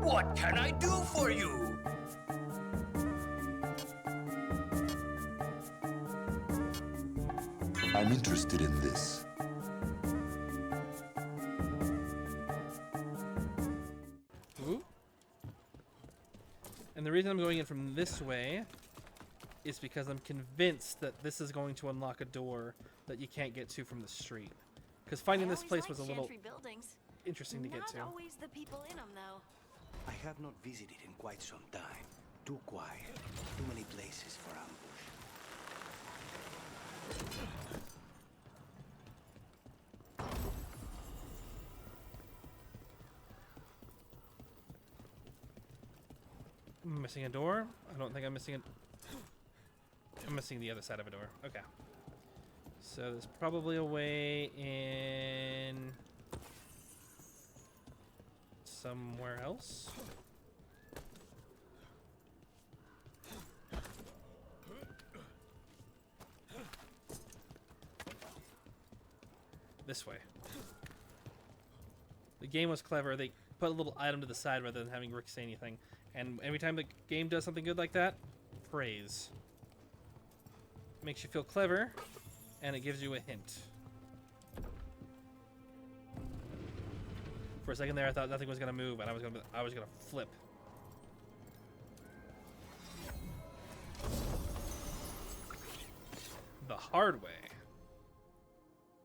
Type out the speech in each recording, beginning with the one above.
What can I do for you? I'm interested in this. Ooh. And the reason I'm going in from this way is because I'm convinced that this is going to unlock a door that you can't get to from the street. Because finding this place was a little interesting to get to. Not always the people in them, though. I have not visited in quite some time. Too quiet. Too many places for ambush. I'm missing a door? I don't think I'm missing I'm missing the other side of a door. Okay. So there's probably a way in somewhere else. This way. The game was clever. They put a little item to the side rather than having Rick say anything. And every time the game does something good like that, praise. Makes you feel clever, and it gives you a hint. For a second there, I thought nothing was gonna move, and I was gonna flip. The hard way.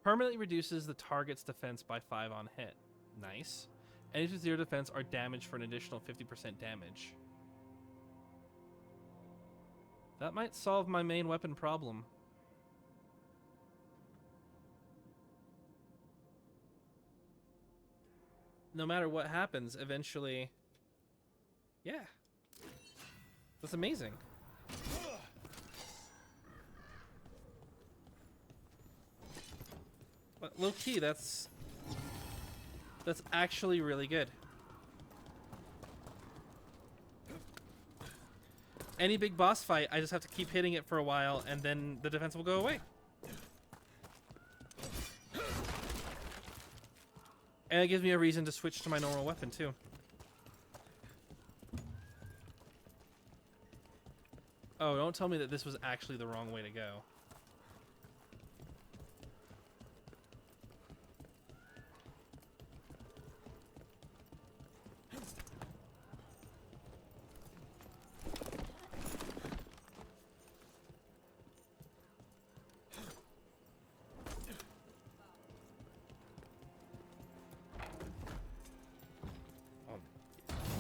Permanently reduces the target's defense by 5 on hit. Nice. Enemies with 0 defense are damaged for an additional 50% damage. That might solve my main weapon problem. No matter what happens, eventually... Yeah. That's amazing. But low key, that's actually really good. Any big boss fight, I just have to keep hitting it for a while, and then the defense will go away. And it gives me a reason to switch to my normal weapon, too. Oh, don't tell me that this was actually the wrong way to go.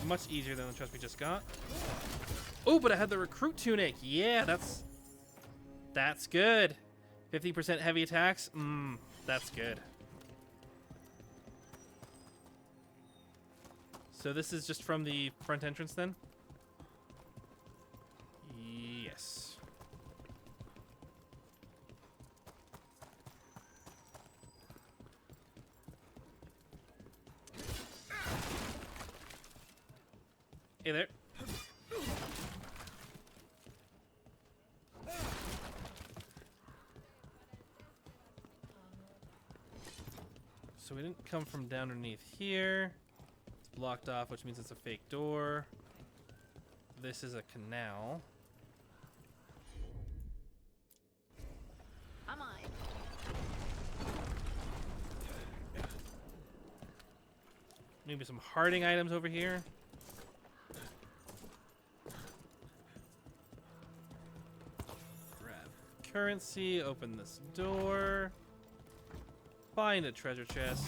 Much easier than the trust we just got. Oh, but I had the recruit tunic. Yeah, that's good. 50% heavy attacks. That's good. So this is just from the front entrance then? Yes. Hey there. So we didn't come from down underneath here. It's blocked off, which means it's a fake door. This is a canal. I'm on it. Maybe some harding items over here. Currency, open this door, find a treasure chest,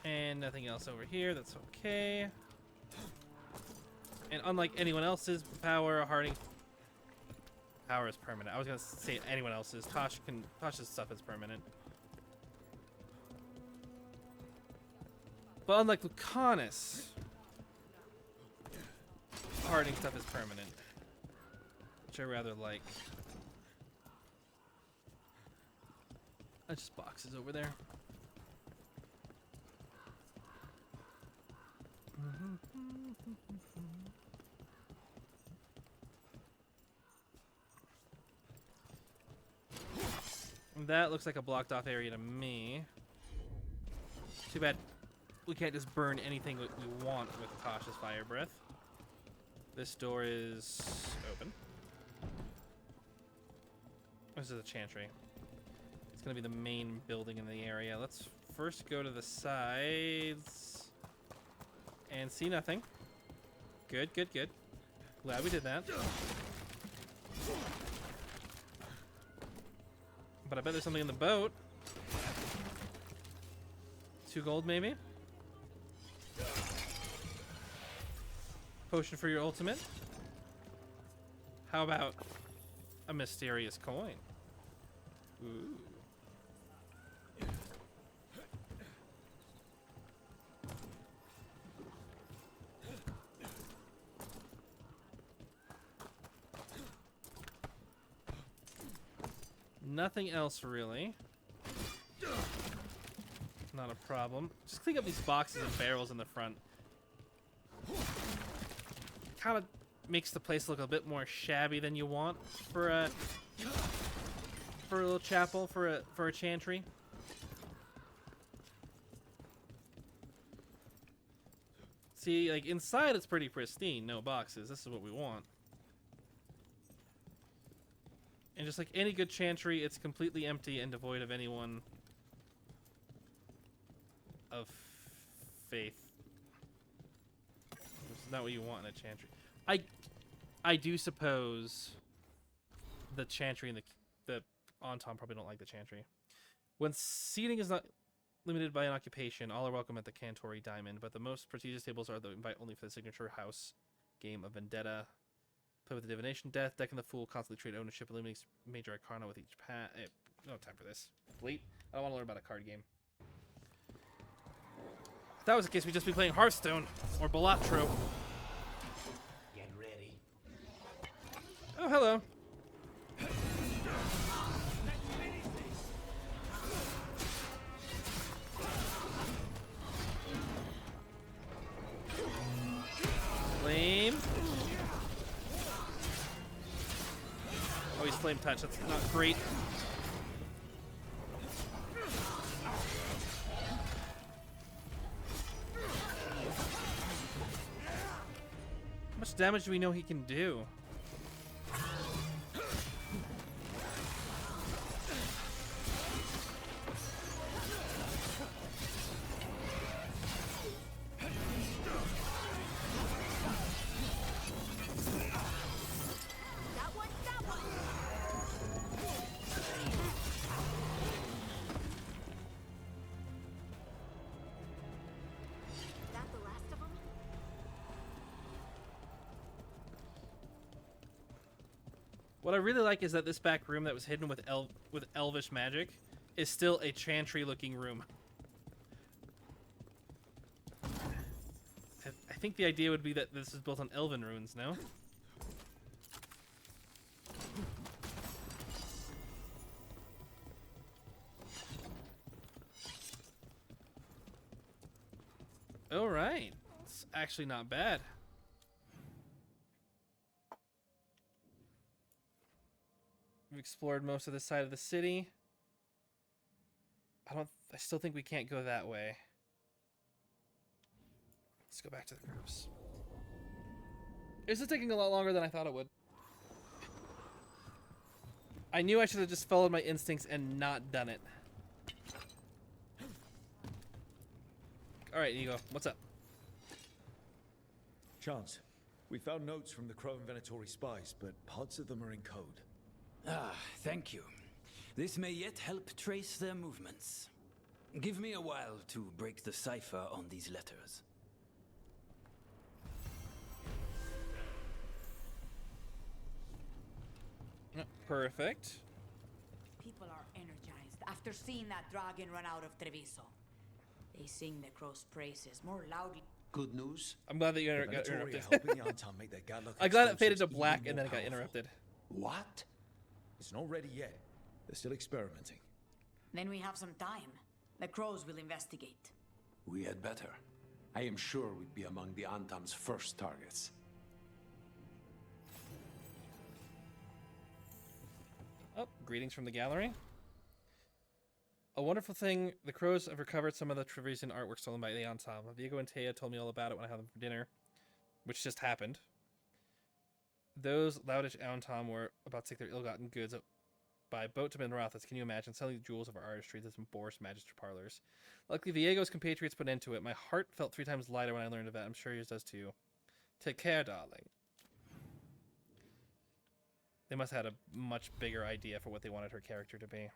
and nothing else over here. That's okay. And unlike anyone else's power, Harding power is permanent. I was gonna say anyone else's. Tosh's stuff is permanent, but unlike Lucanus, Harding stuff is permanent, which I rather like. That's just boxes over there. That looks like a blocked off area to me. Too bad we can't just burn anything we want with cautious fire breath. This door is open. This is a chantry. It's gonna be the main building in the area. Let's first go to the sides and see nothing. Good, good, good. Glad we did that. But I bet there's something in the boat. 2 gold, maybe? Potion for your ultimate? How about a mysterious coin? Ooh. Nothing else really. Not a problem. Just clean up these boxes and barrels in the front. Kind of makes the place look a bit more shabby than you want for a little chapel, for a chantry. See, like inside it's pretty pristine, no boxes. This is what we want. And just like any good chantry, it's completely empty and devoid of anyone of faith. This is not what you want in a chantry. I do suppose the chantry and the Anton probably don't like the chantry. When seating is not limited by an occupation, all are welcome at the Cantori Diamond, but the most prestigious tables are the invite only for the signature house game of Vendetta. Play with the Divination Death, Deck and the Fool, constantly trade ownership, eliminates major arcana with each path. No time for this. Late. I don't want to learn about a card game. If that was the case, we'd just be playing Hearthstone or Balatro. Get ready. Oh, hello. Flame. Oh, he's flame touch. That's not great. How much damage do we know he can do? What I really like is that this back room that was hidden with elvish magic is still a chantry-looking room. I think the idea would be that this is built on elven runes, no? All right, it's actually not bad. We've explored most of this side of the city. I still think we can't go that way. Let's go back to the groups. This is taking a lot longer than I thought it would. I knew I should have just followed my instincts and not done it. Alright, Ego, what's up? Chance, we found notes from the Crow and Venatori spies, but parts of them are in code. Ah, thank you. This may yet help trace their movements. Give me a while to break the cipher on these letters. Perfect. People are energized after seeing that dragon run out of Treviso. They sing the crow's praises more loudly. Good news? I'm glad that you The got Venatori are interrupted. helping Yantan make their Gadlock I'm glad it faded to explosives black even and then more it got powerful. interrupted. What? It's not ready yet. They're still experimenting. Then we have some time. The crows will investigate. We had better. I am sure we'd be among the Anton's first targets. Oh, greetings from the gallery. A wonderful thing, the crows have recovered some of the Trevisan artwork stolen by the Antom. Viego and Taya told me all about it when I had them for dinner, which just happened. Those loutish Antom were about to take their ill-gotten goods by boat to Benrathas. Can you imagine selling the jewels of our artistry to some Boris Magister parlors? Luckily, Viego's compatriots put an end to it. My heart felt 3 times lighter when I learned of that. I'm sure yours does too. Take care, darling. They must have had a much bigger idea for what they wanted her character to be.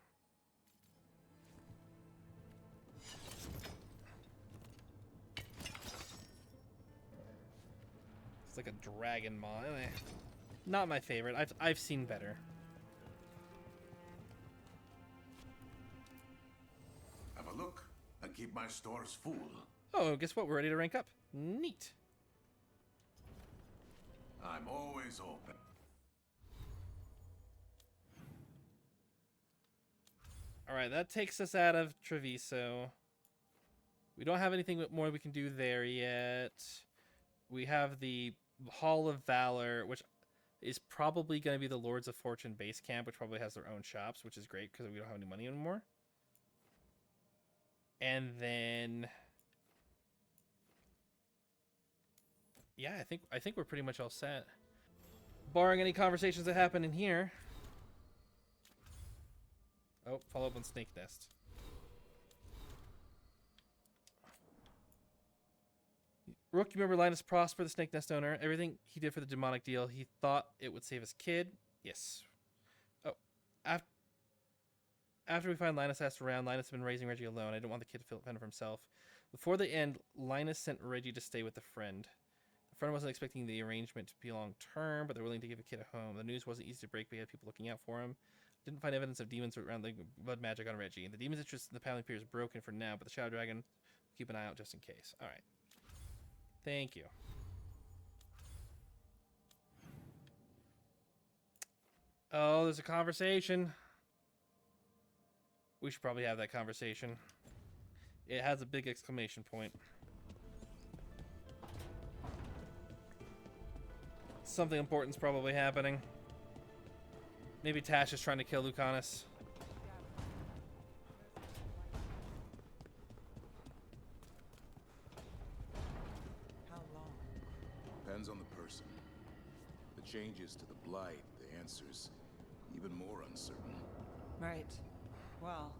It's like a dragon maw. Not my favorite. I've seen better. Have a look and keep my stores full. Oh, guess what? We're ready to rank up. Neat. I'm always open. Alright, that takes us out of Treviso. We don't have anything more we can do there yet. We have the Hall of Valor, which is probably going to be the Lords of Fortune base camp, which probably has their own shops, which is great because we don't have any money anymore. And then... yeah, I think we're pretty much all set. Barring any conversations that happen in here. Oh, follow up on Snake Nest. Rook, you remember Linus Prosper, the Snake Nest owner? Everything he did for the demonic deal, he thought it would save his kid. Yes. Oh, after we find Linus asked around, Linus had been raising Reggie alone. I didn't want the kid to feel fend for himself. Before the end, Linus sent Reggie to stay with a friend. The friend wasn't expecting the arrangement to be long-term, but they're willing to give a kid a home. The news wasn't easy to break, but he had people looking out for him. Didn't find evidence of demons around like blood magic on Reggie. The demon's interest in the Paladin Pier is broken for now, but the Shadow Dragon, keep an eye out just in case. All right. Thank you. Oh, there's a conversation. We should probably have that conversation. It has a big exclamation point. Something important's probably happening. Maybe Tash is trying to kill Lucanus. How long? Depends on the person. The changes to the blight, the answers, even more uncertain. Right. Well,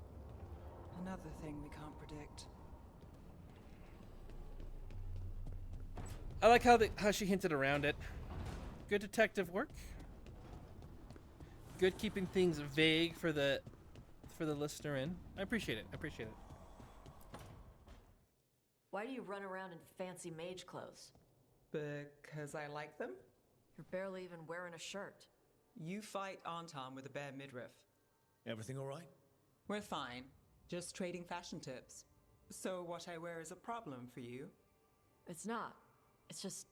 another thing we can't predict. I like how she hinted around it. Good detective work. Good keeping things vague for the listener in. I appreciate it. I appreciate it. Why do you run around in fancy mage clothes? Because I like them? You're barely even wearing a shirt. You fight Anton with a bare midriff. Everything all right? We're fine. Just trading fashion tips. So what I wear is a problem for you? It's not. It's just...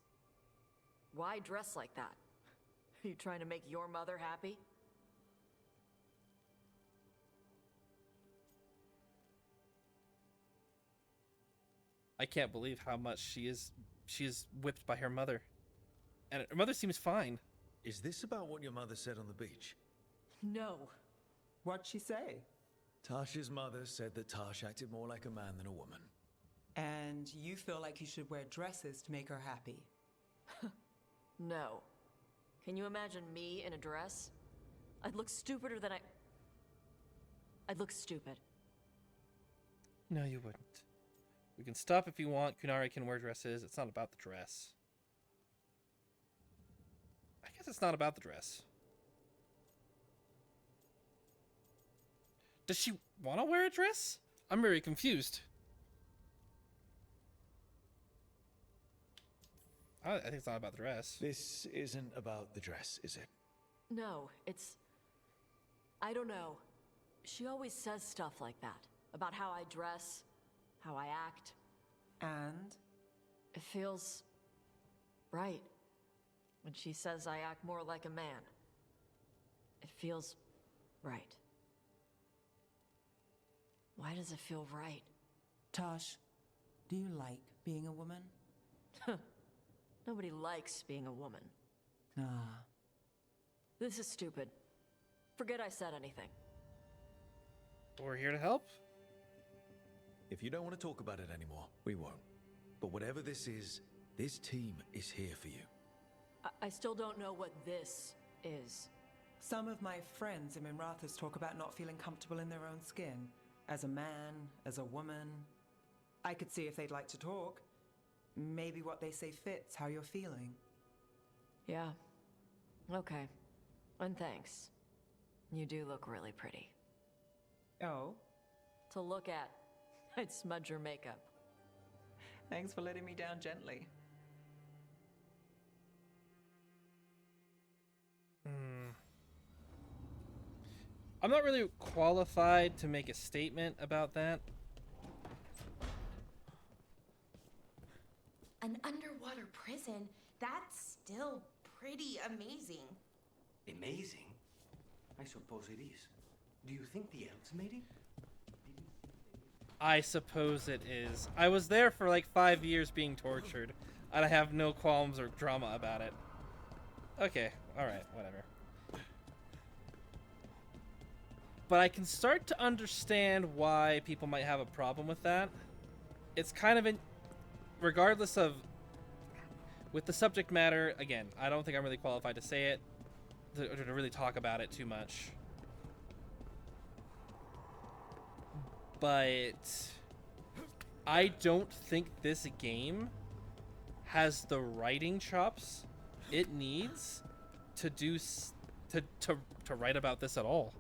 why dress like that? Are you trying to make your mother happy? I can't believe how much she is whipped by her mother. And her mother seems fine. Is this about what your mother said on the beach? No. What'd she say? Tasha's mother said that Tash acted more like a man than a woman. And you feel like you should wear dresses to make her happy? No. Can you imagine me in a dress? I'd look stupider than I'd look stupid. No, you wouldn't. We can stop if you want. Kunari can wear dresses. It's not about the dress. I guess it's not about the dress. Does she want to wear a dress? I'm very confused. I think it's not about the dress. This isn't about the dress, is it? No, it's... I don't know. She always says stuff like that. About how I dress, how I act. And? It feels... right. When she says I act more like a man. It feels... right. Why does it feel right? Tosh, do you like being a woman? Nobody likes being a woman. Ah. This is stupid. Forget I said anything. We're here to help. If you don't want to talk about it anymore, we won't. But whatever this is, this team is here for you. I still don't know what this is. Some of my friends in Minrathous talk about not feeling comfortable in their own skin. As a man, as a woman. I could see if they'd like to talk. Maybe what they say fits how you're feeling. Yeah. Okay. And thanks. You do look really pretty. Oh? To look at, I'd smudge your makeup. Thanks for letting me down gently. I'm not really qualified to make a statement about that. An underwater prison? That's still pretty amazing. Amazing? I suppose it is. Do you think the elves made it? I suppose it is. I was there for like 5 years being tortured, and I have no qualms or drama about it. Okay, alright, whatever. But I can start to understand why people might have a problem with that. It's kind of regardless of, with the subject matter, again, I don't think I'm really qualified to say it, to really talk about it too much. But I don't think this game has the writing chops it needs to do to write about this at all.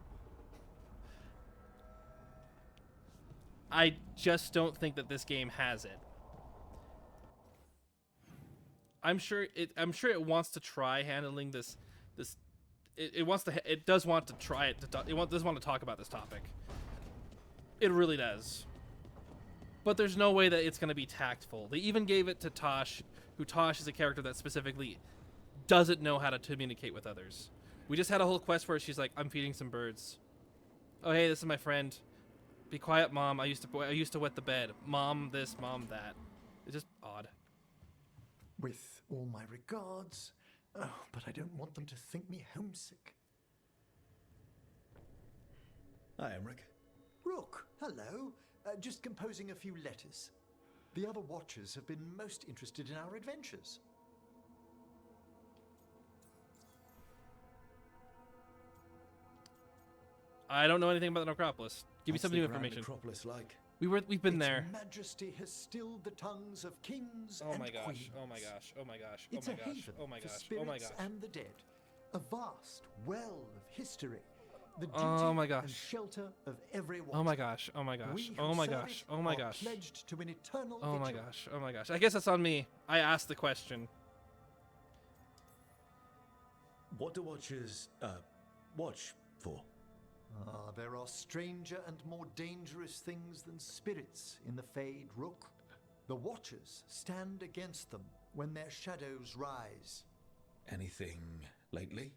I just don't think that this game has it. I'm sure it wants to try handling this. It does want to try it. Does want to talk about this topic. It really does. But there's no way that it's going to be tactful. They even gave it to Tosh, who Tosh is a character that specifically doesn't know how to communicate with others. We just had a whole quest where she's like, "I'm feeding some birds." "Oh, hey, this is my friend. Be quiet, Mom. I used to wet the bed. Mom this, Mom that." It's just odd. With all my regards. Oh, but I don't want them to think me homesick. Hi, Emrich. Rook, hello. Just composing a few letters. The other Watchers have been most interested in our adventures. I don't know anything about the necropolis. Give me some What's new the Grand information. Necropolis like? We've been Its there. Majesty has stilled the tongues of kings Oh and my gosh. queens. Oh my gosh. Oh my gosh. Oh It's my a gosh. haven Oh my for gosh. spirits Oh my gosh. and the dead. A vast well of history. The duty Oh my gosh. and shelter of every Watcher. Oh my gosh. Oh my gosh. We who Oh my serve gosh. it Oh my are gosh. pledged to an eternal Oh my vigil. gosh. Oh my gosh. I guess that's on me. I asked the question. What do Watchers, watch for? There are stranger and more dangerous things than spirits in the Fade, Rook. The Watchers stand against them when their shadows rise. Anything lately?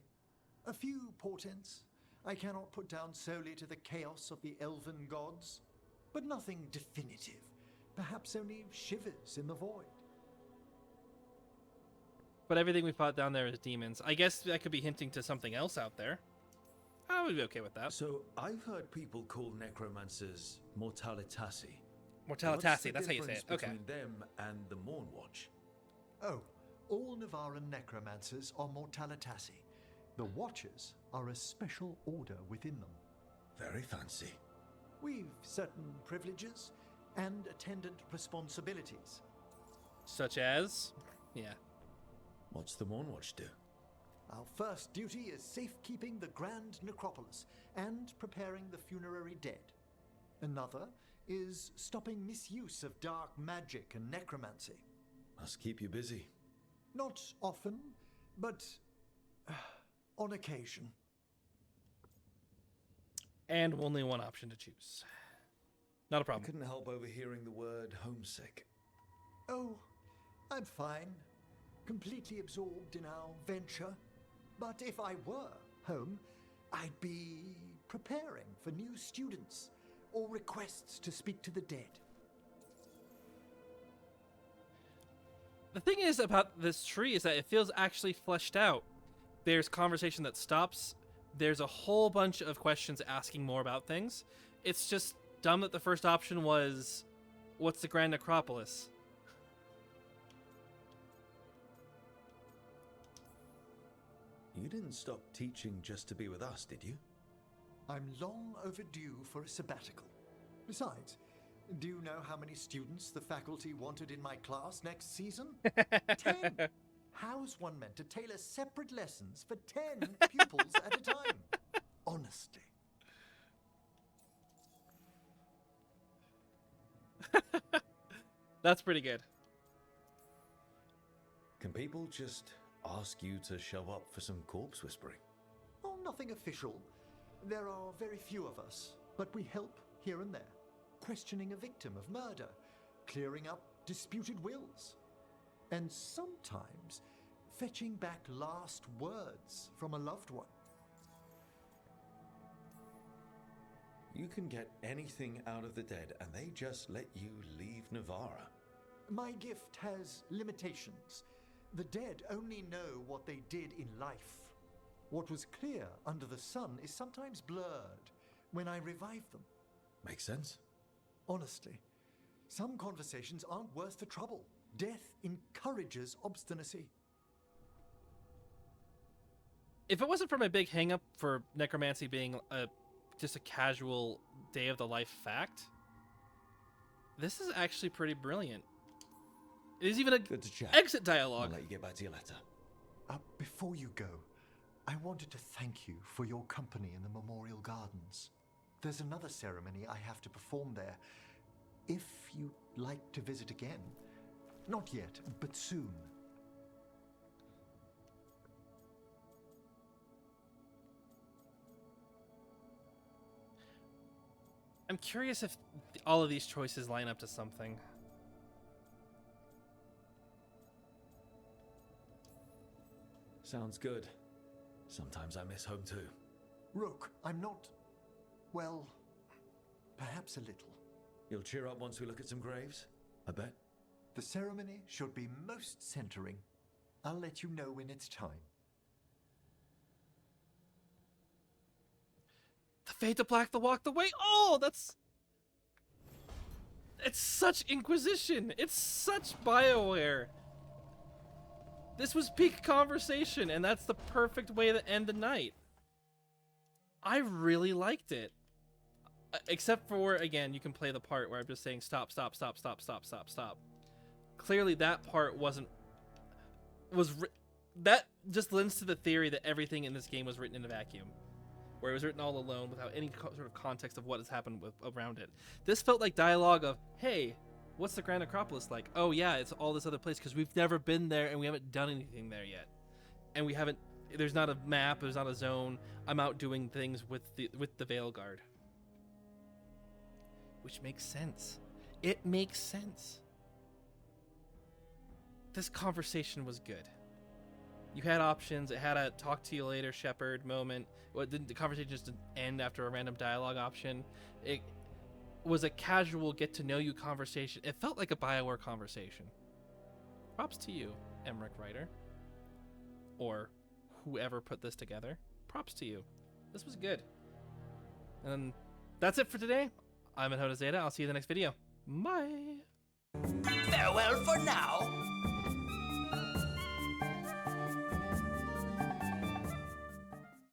A few portents I cannot put down solely to the chaos of the elven gods, but nothing definitive. Perhaps only shivers in the void. But everything we fought down there is demons. I guess that could be hinting to something else out there. I would be okay with that. So, I've heard people call necromancers mortalitasi. Mortalitasi, that's how you say it. Okay. Between them and the Morn Watch? Oh, all Navaran necromancers are mortalitasi. The Watchers are a special order within them. Very fancy. We've certain privileges and attendant responsibilities. Such as? Yeah. What's the Morn Watch do? Our first duty is safekeeping the Grand Necropolis and preparing the funerary dead. Another is stopping misuse of dark magic and necromancy. Must keep you busy. Not often, but on occasion. And only one option to choose. Not a I problem. couldn't help overhearing the word homesick. Oh, I'm fine. Completely absorbed in our venture. But if I were home, I'd be preparing for new students or requests to speak to the dead. The thing is about this tree is that it feels actually fleshed out. There's conversation that stops. There's a whole bunch of questions asking more about things. It's just dumb that the first option was What's the Grand Necropolis? You didn't stop teaching just to be with us, did you? I'm long overdue for a sabbatical. Besides, do you know how many students the faculty wanted in my class next season? 10! How's one meant to tailor separate lessons for 10 pupils at a time? Honestly. That's pretty good. Can people just ask you to show up for some corpse whispering? Oh, nothing official. There are very few of us, but we help here and there. Questioning a victim of murder, clearing up disputed wills, and sometimes fetching back last words from a loved one. You can get anything out of the dead, and they just let you leave Navarra. My gift has limitations. The dead only know what they did in life. What was clear under the sun is sometimes blurred when I revive them. Makes sense. Honestly, some conversations aren't worth the trouble. Death encourages obstinacy. If it wasn't for my big hang-up for necromancy being just a casual day of the life fact, this is actually pretty brilliant. There's even a Good to chat. exit dialogue. I'll let you get back to your letter. Before you go, I wanted to thank you for your company in the Memorial Gardens. There's another ceremony I have to perform there. If you'd like to visit again. Not yet, but soon. I'm curious if all of these choices line up to something. Sounds good. Sometimes I miss home too. Rook, I'm not... well, perhaps a little. You'll cheer up once we look at some graves, I bet. The ceremony should be most centering. I'll let you know when it's time. The fade to black, the walk, the way. Oh, that's... It's such Inquisition. It's such BioWare. This was peak conversation, and that's the perfect way to end the night. I really liked it. Except for, again, you can play the part where I'm just saying stop, stop, stop, stop, stop, stop, stop. Clearly that part that just lends to the theory that everything in this game was written in a vacuum. Where it was written all alone without any sort of context of what has happened around it. This felt like dialogue of, hey, what's the Grand Necropolis like? Oh yeah, it's all this other place because we've never been there and we haven't done anything there yet. And there's not a map, there's not a zone. I'm out doing things with the Veilguard. Which makes sense. It makes sense. This conversation was good. You had options. It had a talk to you later, Shepard moment. The conversation just didn't end after a random dialogue option. It was a casual get to know you conversation. It felt like a BioWare conversation. Props to you, Emrich writer. Or whoever put this together. Props to you. This was good. And that's it for today. I'm Jota Zeta. I'll see you in the next video. Bye. Farewell for now.